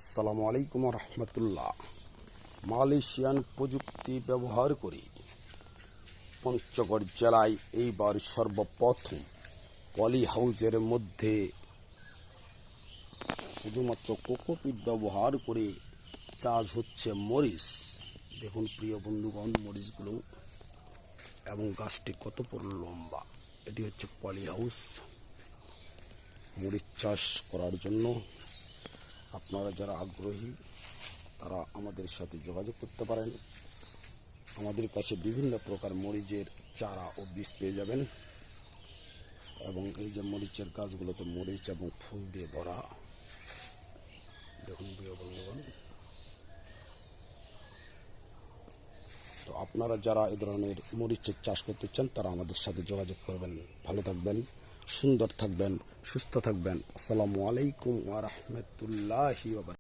আসসালামু আলাইকুম রহমতুল্লাহ। মালয়েশিয়ান প্রযুক্তি ব্যবহার করে পঞ্চগড় জেলায় এইবার সর্বপ্রথম পলি হাউসের মধ্যে শুধুমাত্র কোকোপিট ব্যবহার করে চাষ হচ্ছে মরিচ। দেখুন প্রিয় বন্ধুগণ, মরিচগুলো এবং গাছটি কত বড় লম্বা। এটি হচ্ছে পলি হাউস মরিচ চাষ করার জন্য। আপনারা যারা আগ্রহী তারা আমাদের সাথে যোগাযোগ করতে পারেন। আমাদের কাছে বিভিন্ন প্রকার মরিচের চারা ও বীজ পেয়ে যাবেন। এবং এই যে মরিচের গাছগুলোতে মরিচ এবং ফুল দিয়ে ভরা। দেখুন প্রিয় বন্ধুগণ, তো আপনারা যারা এই ধরনের মরিচের চাষ করতে চান তারা আমাদের সাথে যোগাযোগ করবেন। ভালো থাকবেন, সুন্দর থাকবেন, সুস্থ থাকবেন। আসসালামু আলাইকুম ওয়া রাহমাতুল্লাহি ওয়া বারাকাতুহু।